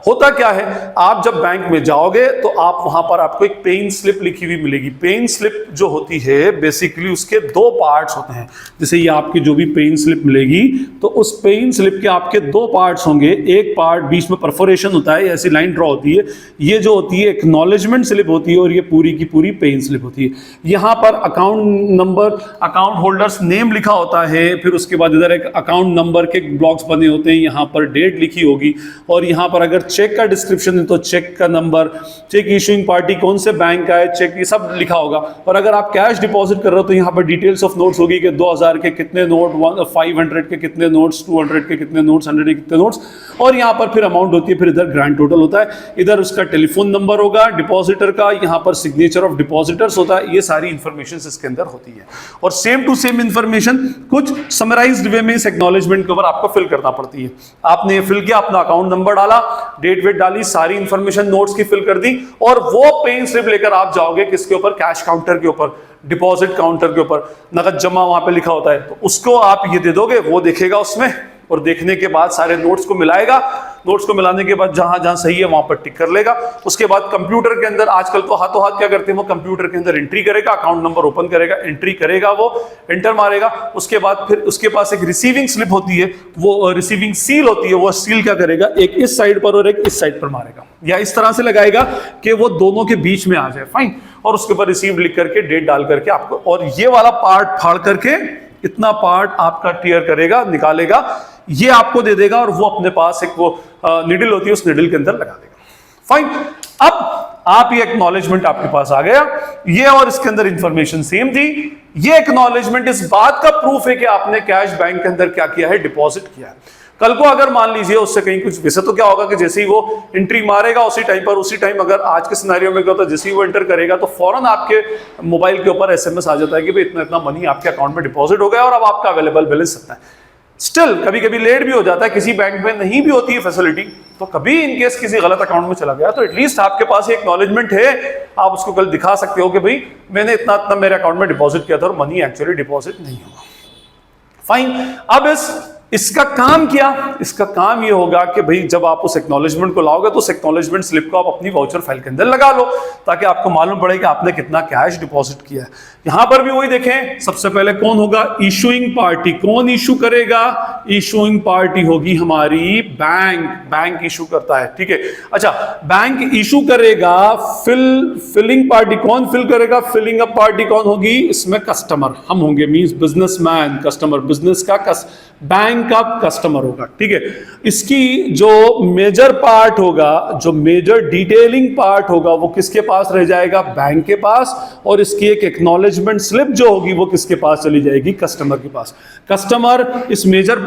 होता क्या है, आप जब बैंक में जाओगे तो आप वहां पर आपको एक पे इन स्लिप लिखी हुई मिलेगी। पे इन स्लिप जो होती है बेसिकली उसके दो पार्ट्स होते हैं। जैसे ये आपकी जो भी पे इन स्लिप मिलेगी तो उस पे इन स्लिप के आपके दो पार्ट्स होंगे। एक पार्ट बीच में परफोरेशन होता है, ऐसी लाइन ड्रॉ होती है, ये जो होती है एक्नॉलेजमेंट स्लिप होती है और ये पूरी की पूरी पे इन स्लिप होती है। यहाँ पर account number, account holders name लिखा होता है, फिर उसके बाद इधर एक अकाउंट नंबर के ब्लॉक्स बने होते हैं, यहाँ पर डेट लिखी होगी और यहाँ पर अगर चेक का डिस्क्रिप्शन है तो चेक का नंबर, चेक इशूइंग पार्टी कौन से बैंक का है, चेक, ये सब लिखा होगा। और अगर आप कैश डिपॉजिट कर रहे हो तो यहाँ पर डिटेल्स ऑफ नोट्स होगी कि 2000 के कितने नोट, 500 के कितने नोट्स, 200 के कितने नोट्स, 100 के कितने नोट्स, और यहाँ पर फिर अमाउंट होती है, फिर इधर ग्रैंड टोटल होता है, इधर उसका टेलीफोन नंबर होगा डिपॉजिटर का, यहाँ पर सिग्नेचर ऑफ डिपॉजिटर्स होता है। ये सारी इंफॉर्मेशन इसके अंदर होती है और सेम टू सेम इंफॉर्मेशन कुछ समराइज्ड वे में इस एक्नॉलेजमेंट के ऊपर आपको फिल करना पड़ती है। आपने फिल किया, अपना अकाउंट नंबर डाला, डेट वेट डाली, सारी इंफॉर्मेशन नोट्स की फिल कर दी और वो पे इन स्लिप लेकर आप जाओगे किसके ऊपर, कैश काउंटर के ऊपर, डिपॉजिट काउंटर के ऊपर, नकद जमा वहां पे लिखा होता है, तो उसको आप ये दे दोगे, वो देखेगा उसमें और देखने के बाद सारे नोट्स को मिलाएगा। नोट्स को मिलाने के बाद जहां जहां सही है वहां पर टिक कर लेगा। उसके बाद कंप्यूटर के अंदर, आजकल तो हाथों हाथ क्या करते हैं, वो कंप्यूटर के अंदर एंट्री करेगा, अकाउंट नंबर ओपन करेगा, एंट्री करेगा, वो एंटर मारेगा। उसके बाद फिर उसके पास एक रिसीविंग स्लिप होती है, वो रिसीविंग सील होती है, वो सील क्या करेगा, एक इस साइड पर और एक इस साइड पर मारेगा या इस तरह से लगाएगा कि वो दोनों के बीच में आ जाए। फाइन, और उसके ऊपर रिसीव लिख करके डेट डाल करके आपको, और ये वाला पार्ट फाड़ करके इतना पार्ट आपका टीयर करेगा, निकालेगा, ये आपको दे देगा और वो अपने पास एक वो निडल होती है, उस निडल के अंदर लगा देगा। फाइन, अब आप ये एक्नॉलेजमेंट आपके पास आ गया, ये और इसके अंदर इंफॉर्मेशन सेम थी। ये एक्नॉलेजमेंट इस बात का प्रूफ है कि आपने कैश बैंक के अंदर क्या किया है, डिपॉजिट किया है। कल को अगर मान लीजिए उससे कहीं कुछ, वैसे तो क्या होगा कि जैसे ही वो एंट्री मारेगा उसी टाइम पर, उसी टाइम अगर आज के सिनेरियो में क्या होता है, जैसे ही वो एंटर करेगा तो फौरन आपके मोबाइल के ऊपर एसएमएस आ जाता है कि भाई इतना इतना मनी आपके अकाउंट में डिपॉजिट हो गया और अब आपका अवेलेबल बैलेंस इतना है। स्टिल कभी कभी लेट भी हो जाता है, किसी बैंक में नहीं भी होती है फैसिलिटी, तो कभी इन केस किसी गलत अकाउंट में चला गया तो एटलीस्ट आपके पास एक्नॉलेजमेंट है, आप उसको कल दिखा सकते हो कि भाई मैंने इतना इतना मेरे अकाउंट में डिपॉजिट किया था और मनी एक्चुअली डिपॉजिट नहीं हुआ। फाइन, अब इसका काम क्या, इसका काम ये होगा कि भाई जब आप उस एक्नॉलेजमेंट को लाओगे तो उस एक्नॉलेजमेंट स्लिप को आप अपनी वाउचर फाइल के अंदर लगा लो ताकि आपको मालूम पड़े कि आपने कितना कैश डिपॉजिट किया है। यहां पर भी वही देखें, सबसे पहले कौन होगा, इशूइंग पार्टी। कौन इशू करेगा, इशूइंग पार्टी होगी हमारी बैंक, बैंक इशू करता है। ठीक है, अच्छा, बैंक इशू करेगा। फिलिंग पार्टी कौन फिल करेगा, फिलिंग अप पार्टी कौन होगी, इसमें कस्टमर हम होंगे, मींस बिजनेसमैन, कस्टमर, बिजनेस का बैंक का कस्टमर होगा। ठीक है, इसकी जो मेजर पार्ट होगा, जो मेजर डिटेलिंग पार्ट होगा वो किसके पास रह जाएगा, बैंक के पास, और इसकी एक एक्नॉलेजमेंट स्लिप जो होगी वो किसके पास चली जाएगी, कस्टमर के पास। कस्टमर इस मेजर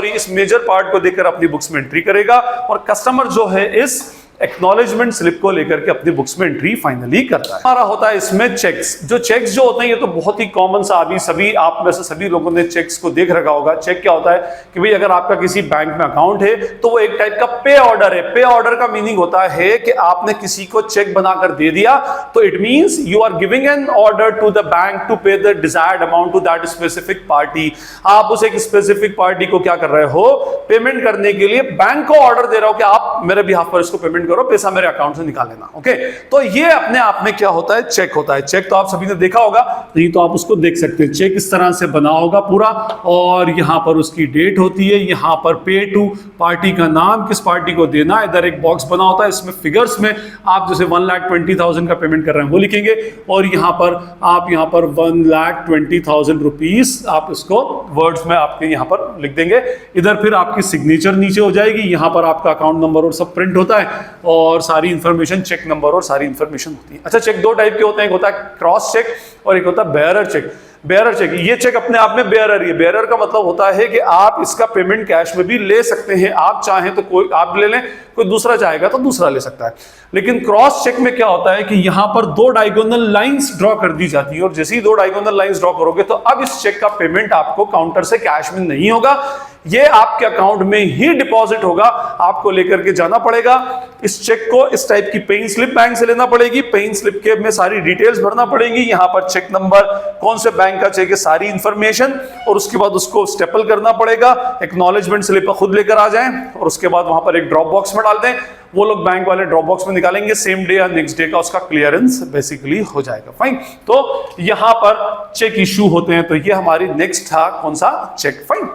इस मेजर पार्ट को देखकर अपनी बुक्स में एंट्री करेगा और कस्टमर जो है इस एक्नॉलेजमेंट स्लिप को लेकर के अपनी बुक्स में एंट्री फाइनली करता है। हमारा होता है इसमें चेक्स। जो चेक्स जो होते हैं ये तो बहुत ही कॉमन सा, अभी सभी आप में से सभी लोगों ने चेक्स को देख रखा होगा। चेक क्या होता है कि भाई अगर आपका किसी बैंक में अकाउंट है तो वो एक टाइप का पे ऑर्डर है। पे ऑर्डर का मीनिंग होता है कि आपने किसी को चेक बनाकर दे दिया तो it means you are giving an order to the bank to pay the desired amount to that specific party. आप उस एक स्पेसिफिक पार्टी को क्या कर रहे हो, पेमेंट करने के लिए बैंक को ऑर्डर दे रहे हो कि आप मेरे बिहाफ पर इसको पेमेंट करो, पैसा मेरे अकाउंट से निकाल लेना। ओके, तो ये अपने आप में क्या होता है, चेक होता है। चेक तो आप सभी ने देखा होगा, नहीं तो आप उसको देख सकते हैं। चेक इस तरह से बना होगा पूरा, और यहां पर उसकी डेट होती है, यहां पर पे टू पार्टी का नाम, किस पार्टी को देना, इधर एक बॉक्स बना होता है, इसमें फिगर्स में आप जैसे 1,20,000 का पेमेंट कर रहे हैं वो लिखेंगे, और यहां पर आप यहां पर 1,20,000 रुपीस आप इसको वर्ड्स में आपके यहां पर लिख देंगे। इधर फिर आपकी सिग्नेचर नीचे हो जाएगी, यहां पर आपका अकाउंट नंबर और सब प्रिंट होता है, और सारी इंफॉर्मेशन, चेक नंबर और सारी इंफॉर्मेशन होती है। अच्छा, चेक दो टाइप के होते हैं, एक होता है क्रॉस चेक और एक होता है बेयरर चेक। बेयरर चेक, ये चेक अपने आप में बेयरर ही है। बेयरर का मतलब होता है कि आप इसका पेमेंट कैश में भी ले सकते हैं, आप चाहें तो कोई आप ले लें, कोई दूसरा चाहेगा तो दूसरा ले सकता है। लेकिन क्रॉस चेक में क्या होता है कि यहां पर दो डायगोनल लाइंस ड्रॉ कर दी जाती है, और जैसे ही दो डायगोनल लाइंस ड्रॉ करोगे तो अब इस चेक का पेमेंट आपको काउंटर से कैश में नहीं होगा, ये आपके अकाउंट में ही डिपॉजिट होगा। आपको लेकर के जाना पड़ेगा इस चेक को, इस टाइप की पेइंग स्लिप बैंक से लेना पड़ेगी, पेइंग स्लिप के में सारी डिटेल्स भरना पड़ेगी, यहां पर चेक नंबर, कौन से बैंक का चेक है, सारी इंफॉर्मेशन, और उसके बाद उसको स्टेपल करना पड़ेगा। एक्नॉलेजमेंट स्लिप खुद लेकर आ जाएं, और उसके बाद वहां पर एक ड्रॉप बॉक्स में डाल दें, वो लोग बैंक वाले ड्रॉप बॉक्स में निकालेंगे, सेम डे या नेक्स्ट डे का उसका क्लियरेंस बेसिकली हो जाएगा। फाइन, तो यहां पर चेक इशू होते हैं। तो ये हमारी नेक्स्ट था कौन सा, चेक। फाइन,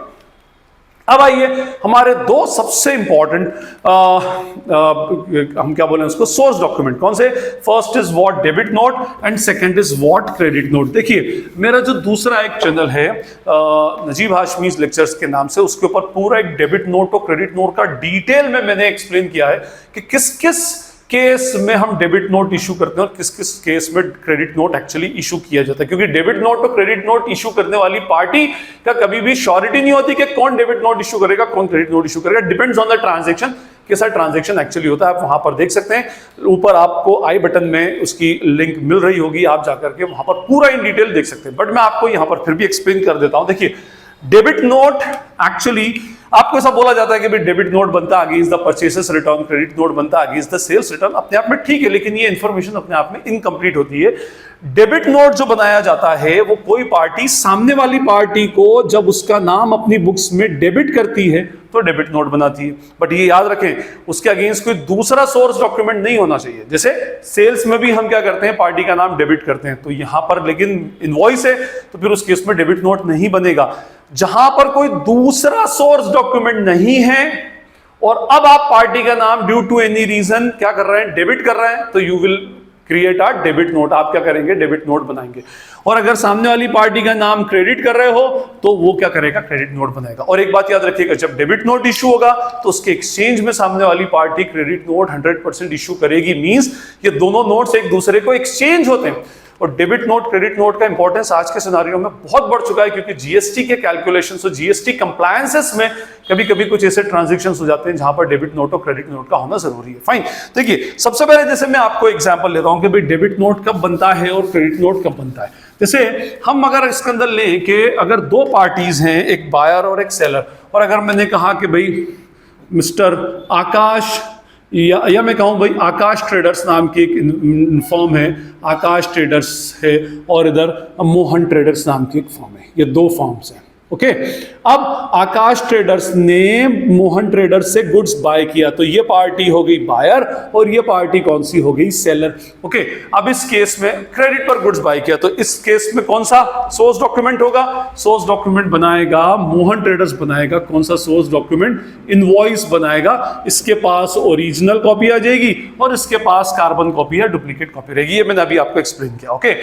अब आइए हमारे दो सबसे इंपॉर्टेंट हम क्या बोलें उसको, सोर्स डॉक्यूमेंट। कौन से, first is what debit note and second is what credit note. देखिए मेरा जो दूसरा एक चैनल है नजीब हाशमीज लेक्चर्स के नाम से, उसके ऊपर पूरा एक डेबिट नोट और क्रेडिट नोट का डिटेल में मैंने एक्सप्लेन किया है कि किस किस केस में हम डेबिट नोट इशू करते हैं और किस किस केस में क्रेडिट नोट एक्चुअली इशू किया जाता है। क्योंकि डेबिट नोट और क्रेडिट नोट इशू करने वाली पार्टी का कभी भी श्योरिटी नहीं होती कि कौन डेबिट नोट इशू करेगा, कौन क्रेडिट नोट इशू करेगा। डिपेंड्स ऑन द ट्रांजैक्शन, कैसा ट्रांजैक्शन एक्चुअली होता है। आप वहां पर देख सकते हैं, ऊपर आपको आई बटन में उसकी लिंक मिल रही होगी, आप जाकर के वहां पर पूरा इन डिटेल देख सकते हैं। बट मैं आपको यहां पर फिर भी एक्सप्लेन कर देता हूं। देखिए डेबिट नोट एक्चुअली आपको ऐसा बोला जाता है कि भाई डेबिट नोट बनता है against the purchases return, credit note बनता है अगेंस्ट द सेल्स रिटर्न। अपने आप में ठीक है, लेकिन ये इंफॉर्मेशन अपने आप में इनकम्प्लीट होती है। डेबिट नोट जो बनाया जाता है वो कोई पार्टी सामने वाली पार्टी को जब उसका नाम अपनी बुक्स में डेबिट करती है तो डेबिट नोट बनाती है। बट ये याद रखें, उसके अगेंस्ट कोई दूसरा सोर्स डॉक्यूमेंट नहीं होना चाहिए। जैसे सेल्स में भी हम क्या करते हैं, पार्टी का नाम डेबिट करते हैं, तो यहां पर लेकिन इनवॉइस है तो फिर उस केस में डेबिट नोट नहीं बनेगा। जहां पर कोई दूसरा सोर्स डॉक्यूमेंट नहीं है और अब आप पार्टी का नाम ड्यू टू एनी रीजन क्या कर रहे हैं, डेबिट कर रहे हैं, तो you will create a debit note. आप क्या करेंगे, डेबिट नोट बनाएंगे। और अगर सामने वाली पार्टी का नाम क्रेडिट कर रहे हो तो वो क्या करेगा, क्रेडिट नोट बनाएगा। और एक बात याद रखिएगा, जब डेबिट नोट इशू होगा तो उसके एक्सचेंज में सामने वाली पार्टी क्रेडिट नोट 100% इशू करेगी। मींस ये दोनों नोट्स एक दूसरे को एक्सचेंज होते हैं। और डेबिट नोट क्रेडिट नोट का इंपॉर्टेंस आज के सिनेरियो में बहुत बढ़ चुका है, क्योंकि जीएसटी के कैलकुलेशंस और जीएसटी कंप्लायंसेस में कभी कभी कुछ ऐसे ट्रांजैक्शंस हो जाते हैं जहां पर डेबिट नोट और क्रेडिट नोट का होना जरूरी है। फाइन, देखिए सबसे पहले जैसे मैं आपको एग्जांपल लेता हूं कि भाई डेबिट नोट कब बनता है और क्रेडिट नोट कब बनता है। जैसे हम अगर इसके अंदर लें कि अगर दो पार्टीज हैं, एक बायर और एक सेलर, और अगर मैंने कहा कि भाई मिस्टर आकाश या मैं कहूँ भाई आकाश ट्रेडर्स नाम की एक फर्म है, आकाश ट्रेडर्स है, और इधर मोहन ट्रेडर्स नाम की एक फर्म है, ये दो फर्म्स हैं। ओके, अब आकाश ट्रेडर्स ने मोहन ट्रेडर्स से गुड्स बाय किया, तो ये पार्टी हो गई बायर और ये पार्टी कौन सी हो गई, सेलर। ओके, अब इस केस में क्रेडिट पर गुड्स बाय किया, तो इस केस में कौन सा सोर्स डॉक्यूमेंट होगा, सोर्स डॉक्यूमेंट बनाएगा मोहन ट्रेडर्स, बनाएगा कौन सा सोर्स डॉक्यूमेंट, इनवॉइस बनाएगा। इसके पास ओरिजिनल कॉपी आ जाएगी और इसके पास कार्बन कॉपी या डुप्लीकेट कॉपी रहेगी। ये मैंने अभी आपको एक्सप्लेन किया। ओके,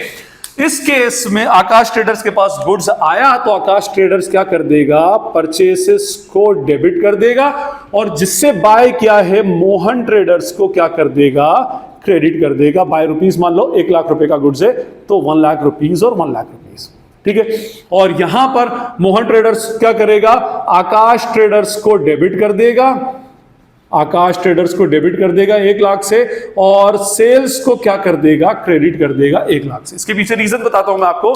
इस केस में आकाश ट्रेडर्स के पास गुड्स आया तो आकाश ट्रेडर्स क्या कर देगा, परचेसेस को डेबिट कर देगा, और जिससे बाय किया है मोहन ट्रेडर्स को क्या कर देगा, क्रेडिट कर देगा। बाय रुपीस, मान लो 1 लाख रुपए का गुड्स है तो 1 लाख रुपीस और 1 लाख रुपीस, ठीक है। और यहां पर मोहन ट्रेडर्स क्या करेगा, आकाश ट्रेडर्स को डेबिट कर देगा, आकाश ट्रेडर्स को डेबिट कर देगा 1 लाख से और सेल्स को क्या कर देगा, क्रेडिट कर देगा 1 लाख से। इसके पीछे रीजन बताता हूं मैं आपको।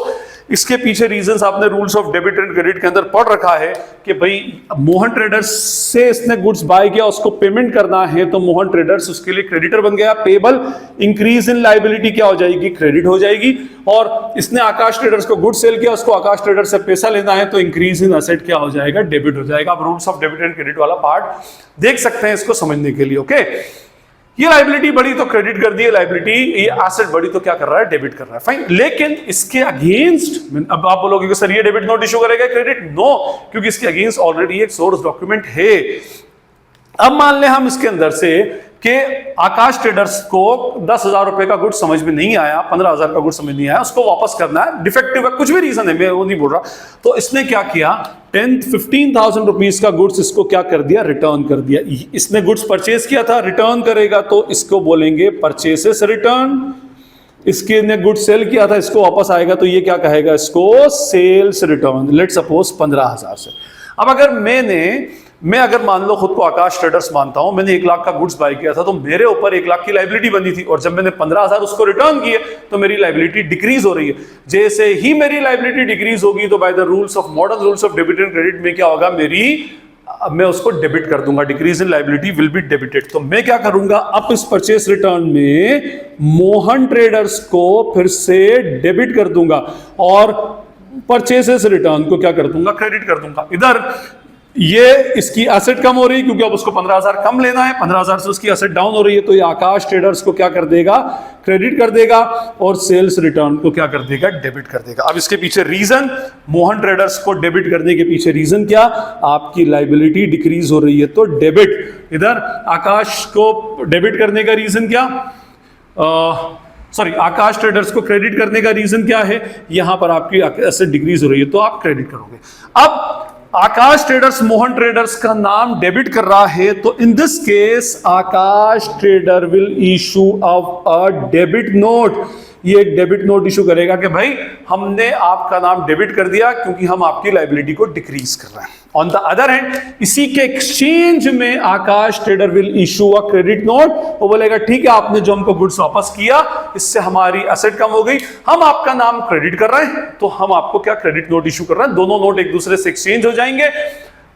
इसके पीछे रीजंस आपने rules of debit and credit के अंदर पढ़ रखा है कि भाई मोहन ट्रेडर्स से इसने गुड्स बाय किया, उसको पेमेंट करना है, तो मोहन ट्रेडर्स उसके लिए क्रेडिटर बन गया। पेबल, इंक्रीज इन लायबिलिटी क्या हो जाएगी, क्रेडिट हो जाएगी। और इसने आकाश ट्रेडर्स को गुड्स सेल किया, उसको आकाश ट्रेडर्स से पैसा लेना है, तो इंक्रीज इन एसेट क्या हो जाएगा, डेबिट हो जाएगा। आप rules of debit and credit वाला पार्ट देख सकते हैं इसको समझने के लिए। ओके, ये लायबिलिटी बढ़ी तो क्रेडिट कर दिए, लायबिलिटी ये एसेट बढ़ी तो क्या कर रहा है, डेबिट कर रहा है। फाइन, लेकिन इसके अगेंस्ट अब आप बोलोगे कि सर ये डेबिट नोट इशू करेगा क्रेडिट, नो, क्योंकि इसके अगेंस्ट ऑलरेडी एक सोर्स डॉक्यूमेंट है। अब मान ले हम इसके अंदर से कि आकाश ट्रेडर्स को 10,000 रुपए का गुड्स समझ में नहीं आया, 15,000 का गुड्स समझ नहीं आया, उसको वापस करना है, डिफेक्टिव है, कुछ भी रीजन है, मैं वो नहीं बोल रहा। तो इसने क्या किया, 15,000 रुपीज का गुड्स इसको क्या कर दिया, रिटर्न कर दिया। इसने गुड्स परचेज किया था, रिटर्न करेगा तो इसको बोलेंगे परचेसेस रिटर्न। इसके ने गुड्स सेल किया था, इसको वापस आएगा तो ये क्या कहेगा, इसको सेल्स रिटर्न। लेट सपोज 15,000 से। अब अगर मैं अगर मान लो खुद को आकाश ट्रेडर्स मानता हूं, मैंने 1 लाख का गुड्स बाय किया था, तो मेरे ऊपर 1 लाख की लायबिलिटी बनी थी, और जब मैंने 15,000 उसको रिटर्न किए तो मेरी लायबिलिटी डिक्रीज हो रही है। जैसे ही मेरी लायबिलिटी डिक्रीज होगी तो by the rules of modern rules of debit and credit में क्या होगा, मैं उसको डेबिट कर दूंगा, decrease in liability will be debited. तो मैं क्या करूंगा, अब इस परचेस रिटर्न में मोहन ट्रेडर्स को फिर से डेबिट कर दूंगा और परचेसेस रिटर्न को क्या कर दूंगा, क्रेडिट कर दूंगा। इधर ये इसकी एसेट कम हो रही है क्योंकि अब उसको 15,000 कम लेना है, 15,000 से उसकी एसेट डाउन हो रही है, तो ये आकाश ट्रेडर्स को क्या कर देगा, क्रेडिट कर देगा, और सेल्स रिटर्न को क्या कर देगा, डेबिट कर देगा। अब इसके पीछे रीजन, मोहन ट्रेडर्स को डेबिट करने के पीछे रीजन क्या, आपकी लायबिलिटी डिक्रीज हो रही है तो डेबिट। इधर आकाश को डेबिट करने का रीजन क्या, आकाश ट्रेडर्स को क्रेडिट करने का रीजन क्या है, यहां पर आपकी एसेट डिक्रीज हो रही है तो आप क्रेडिट करोगे। अब आकाश ट्रेडर्स मोहन ट्रेडर्स का नाम डेबिट कर रहा है, तो in this case Akash trader will issue a debit note. ये एक डेबिट नोट इशू करेगा कि भाई हमने आपका नाम डेबिट कर दिया क्योंकि हम आपकी लायबिलिटी को डिक्रीज कर रहे हैं। ऑन द अदर हैंड, इसी के एक्सचेंज में Aakash trader will issue a credit note. वो बोलेगा ठीक है, आपने जो हमको गुड्स वापस किया इससे हमारी एसेट कम हो गई, हम आपका नाम क्रेडिट कर रहे हैं, तो हम आपको क्या क्रेडिट नोट इशू कर रहे हैं। दोनों नोट एक दूसरे से एक्सचेंज हो जाएंगे।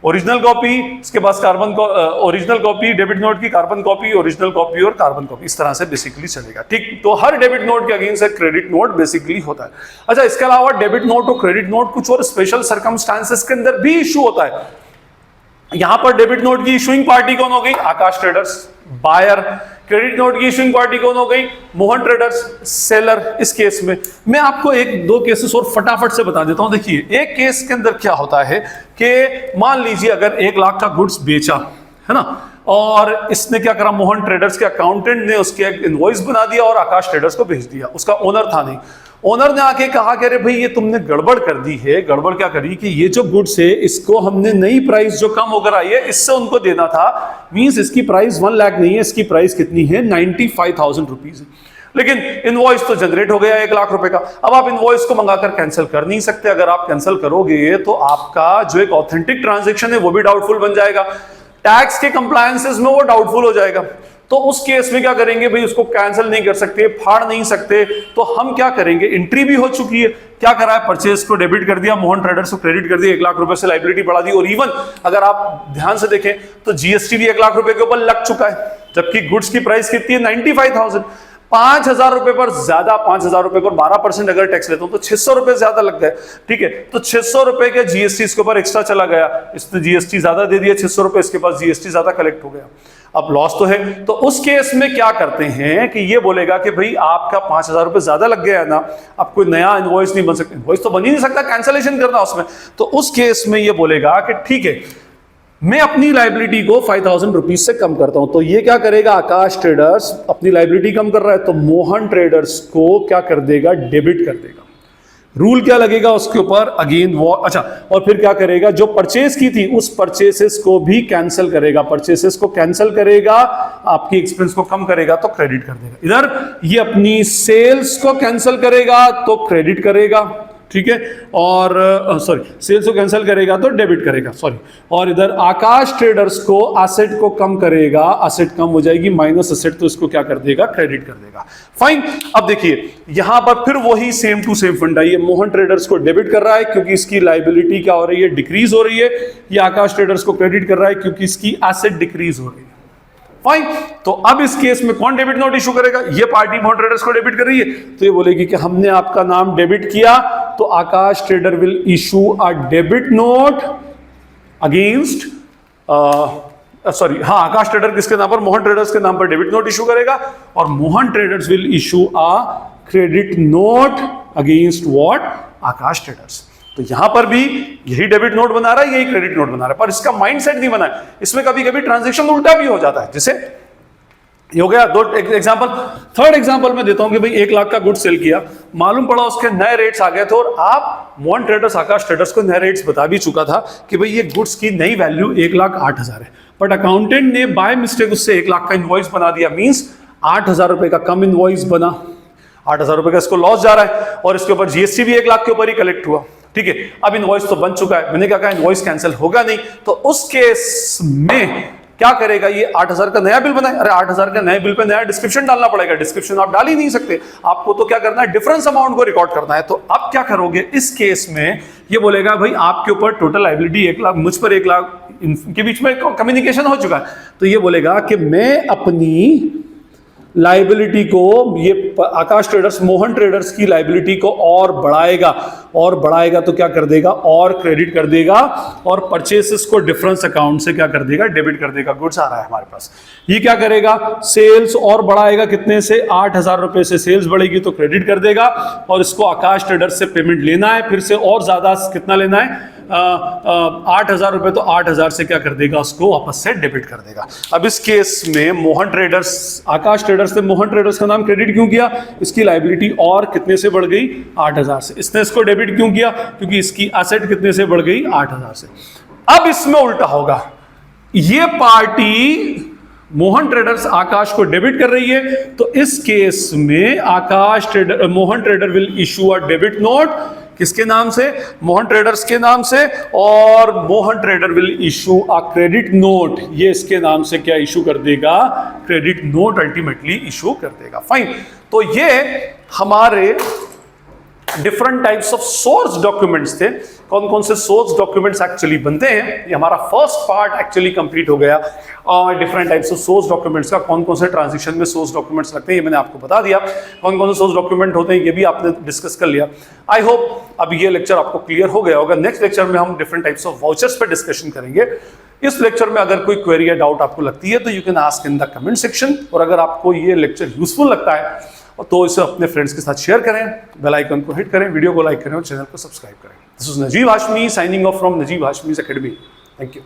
ओरिजिनल कॉपी, इसके पास ओरिजिनल कॉपी, डेबिट नोट की कार्बन कॉपी, ओरिजिनल कॉपी और कार्बन कॉपी, इस तरह से बेसिकली चलेगा। ठीक, तो हर डेबिट नोट के अगेंस्ट एक क्रेडिट नोट बेसिकली होता है। अच्छा, इसके अलावा डेबिट नोट और क्रेडिट नोट कुछ और स्पेशल सर्कमस्टांसेस के अंदर भी इशू होता है। यहां पर डेबिट नोट की इशूइंग पार्टी कौन हो गई, आकाश ट्रेडर्स, बायर। क्रेडिट नोट की इशूइंग पार्टी कौन हो गई, मोहन ट्रेडर्स, सेलर। इस केस में मैं आपको 1-2 केसेस और फटाफट से बता देता हूं। देखिए, एक केस के अंदर क्या होता है कि मान लीजिए अगर 1 लाख का गुड्स बेचा है ना, और इसने क्या करा, मोहन ट्रेडर्स के अकाउंटेंट ने उसके एक इनवॉइस बना दिया और आकाश ट्रेडर्स को भेज दिया। उसका ओनर था नहीं, ओनर ने आके कहा कि अरे भाई ये तुमने गड़बड़ कर दी है। गड़बड़ क्या करी कि ये जो गुड्स है इसको हमने नई प्राइस जो कम होकर आई है इससे उनको देना था, मींस इसकी प्राइस 1 लाख नहीं है, इसकी प्राइस कितनी है, 95,000 रुपीज है। लेकिन इनवॉइस तो जनरेट हो गया 1 लाख रुपए का। अब आप इनवॉइस को मंगाकर कैंसिल कर नहीं सकते। अगर आप कैंसिल करोगे तो आपका जो एक ऑथेंटिक ट्रांजेक्शन है वो भी डाउटफुल बन जाएगा, टैक्स के कंप्लायंसेस में वो डाउटफुल हो जाएगा। तो उस केस में क्या करेंगे भाई, उसको कैंसिल नहीं कर सकते, फाड़ नहीं सकते, तो हम क्या करेंगे, एंट्री भी हो चुकी है, क्या करा है, परचेज को डेबिट कर दिया, मोहन ट्रेडर्स को क्रेडिट कर दिया, 1 लाख रुपए से लायबिलिटी बढ़ा दी। और इवन अगर आप ध्यान से देखें तो जीएसटी भी 1 लाख रुपए के ऊपर लग चुका है, जबकि गुड्स की प्राइस कितनी है, 95,000। 5,000 रुपए पर ज्यादा, 5,000 रुपए पर 12% अगर टैक्स लेता हूं तो 600 रुपए ज्यादा लग गए। ठीक है, तो 600 रुपए के जीएसटी इसके ऊपर एक्स्ट्रा चला गया, इसने जीएसटी ज्यादा दे दिया, 600 रुपए इसके पास जीएसटी ज्यादा कलेक्ट हो गया। अब लॉस तो है, तो उस केस में क्या करते हैं कि ये बोलेगा कि भाई आपका 5,000 रुपए ज्यादा लग गया है ना, अब कोई नया इनवॉइस नहीं बन सकता, इनवॉइस तो बन ही नहीं सकता, कैंसलेशन करना उसमें। तो उस केस में ये बोलेगा कि ठीक है, मैं अपनी लायबिलिटी को 5,000 रुपीज से कम करता हूं। तो ये क्या करेगा, आकाश ट्रेडर्स अपनी लायबिलिटी कम कर रहा है तो मोहन ट्रेडर्स को क्या कर देगा, डेबिट कर देगा। रूल क्या लगेगा उसके ऊपर, अगेन वो, अच्छा, और फिर क्या करेगा, जो परचेस की थी उस परचेसेस को भी कैंसिल करेगा, परचेसेस को कैंसिल करेगा, आपकी एक्सपेंस को कम करेगा तो क्रेडिट कर देगा। इधर ये अपनी सेल्स को कैंसिल करेगा तो क्रेडिट करेगा, ठीक है, और सॉरी सेल्स को कैंसिल करेगा तो डेबिट करेगा, सॉरी, और इधर आकाश ट्रेडर्स को एसेट को कम करेगा, एसेट कम हो जाएगी, माइनस एसेट तो इसको क्या कर देगा, क्रेडिट कर देगा। फाइन। अब देखिए यहां पर फिर वही सेम टू सेम फंडा, ये मोहन ट्रेडर्स को डेबिट कर रहा है क्योंकि इसकी लाइबिलिटी क्या हो रही है, डिक्रीज हो रही है। ये आकाश ट्रेडर्स को क्रेडिट कर रहा है क्योंकि इसकी एसेट डिक्रीज हो रही है। फाइन। तो अब इस केस में कौन डेबिट नोट इशू करेगा, ये पार्टी मोहन ट्रेडर्स को डेबिट कर रही है, तो ये बोलेगी कि हमने आपका नाम डेबिट किया, तो Aakash trader will issue a debit note against, sorry हाँ, आकाश ट्रेडर किसके नाम पर, मोहन ट्रेडर्स के नाम पर डेबिट नोट इशू करेगा, और Mohan traders will issue a credit note against what, Akash traders. तो यहां पर भी यही डेबिट नोट बना रहा है, यही क्रेडिट नोट बना रहा है, पर इसका माइंडसेट नहीं बना है। इसमें कभी कभी ट्रांजैक्शन उल्टा भी हो जाता है, जैसे ये हो गया दो एग्जांपल। थर्ड एग्जांपल मैं देता हूं कि भाई 1 लाख का गुड सेल किया, मालूम पड़ा उसके नए रेट्स आ गए थे, और आप मोहन ट्रेडर्स आकाश ट्रेडर्स को नए रेट्स बता भी चुका था कि भाई ये गुड्स की नई वैल्यू 1,08,000 है, बट अकाउंटेंट ने बाय मिस्टेक उससे 1 लाख का इनवॉइस बना दिया, मींस 8,000 रुपए का कम इनवॉइस बना, 8,000 रुपए का इसको लॉस जा रहा है, और इसके ऊपर जीएसटी भी 1 लाख के ऊपर ही कलेक्ट हुआ। ठीक है, अब इनवॉइस तो बन चुका है, मैंने क्या कहा इनवॉइस कैंसिल होगा नहीं, तो उस केस में क्या करेगा, ये 8,000 का नया बिल बनाए, अरे 8,000 का नए बिल पे नया डिस्क्रिप्शन डालना पड़ेगा, डिस्क्रिप्शन आप डाल ही नहीं सकते, आपको तो क्या करना है, डिफरेंस अमाउंट को रिकॉर्ड करना है। तो अब क्या करोगे इस केस में, ये बोलेगा भाई आपके ऊपर टोटल लायबिलिटी 1 लाख, मुझ पर 1 लाख, इनके बीच में कम्युनिकेशन हो चुका है, तो ये बोलेगा कि मैं अपनी लाइबिलिटी को, ये आकाश ट्रेडर्स मोहन ट्रेडर्स की लाइबिलिटी को और बढ़ाएगा, और बढ़ाएगा तो क्या कर देगा, और क्रेडिट कर देगा, और परचेसेस को डिफरेंस अकाउंट से क्या कर देगा, डेबिट कर देगा। गुड्स आ रहा है हमारे पास, ये क्या करेगा, सेल्स और बढ़ाएगा, कितने से, 8,000 रुपए से सेल्स बढ़ेगी तो क्रेडिट कर देगा, और इसको आकाश ट्रेडर्स से पेमेंट लेना है, फिर से और ज्यादा कितना लेना है, 8,000 रुपए, तो 8,000 से क्या कर देगा, उसको वापस से डेबिट कर देगा। अब इस केस में मोहन ट्रेडर्स, आकाश ट्रेडर्स ने मोहन ट्रेडर्स का नाम क्रेडिट क्यों किया, इसकी लायबिलिटी और कितने से बढ़ गई, 8,000 से। इसने इसको डेबिट क्यों किया, क्योंकि इसकी एसेट कितने से बढ़ गई, 8,000 से। अब इसमें उल्टा होगा, ये पार्टी मोहन ट्रेडर्स आकाश को डेबिट कर रही है, तो इस केस में Aakash trader, Mohan trader will issue a debit note, किसके नाम से, मोहन ट्रेडर्स के नाम से, और Mohan trader will issue a credit note, ये इसके नाम से क्या इशू कर देगा, क्रेडिट नोट अल्टीमेटली इशू कर देगा। फाइन। तो ये हमारे different types of source documents थे। कौन कौन से सोर्स डॉक्यूमेंट्स एक्चुअली बनते हैं, ये हमारा फर्स्ट पार्ट एक्चुअली कंप्लीट हो गया। और different types of source documents का कौन कौन से ट्रांजेक्शन में सोर्स डॉक्यूमेंट्स लगते हैं ये मैंने आपको बता दिया, कौन कौन से सोर्स डॉक्यूमेंट होते हैं ये भी आपने डिस्कस कर लिया। आई होप अब ये लेक्चर आपको क्लियर हो गया होगा। नेक्स्ट लेक्चर में हम डिफरेंट टाइप्स ऑफ वाउचर्स पे डिस्कशन करेंगे। इस लेक्चर में अगर कोई क्वेरी या डाउट आपको लगती है तो you can ask in the comment section, और अगर आपको ये लेक्चर यूजफुल लगता है तो इसे अपने फ्रेंड्स के साथ शेयर करें, बेल आइकन को हिट करें, वीडियो को लाइक करें और चैनल को सब्सक्राइब करें। This is Najeeb Hashmi signing off from Najeeb हाशमी's अकेडमी। Thank you.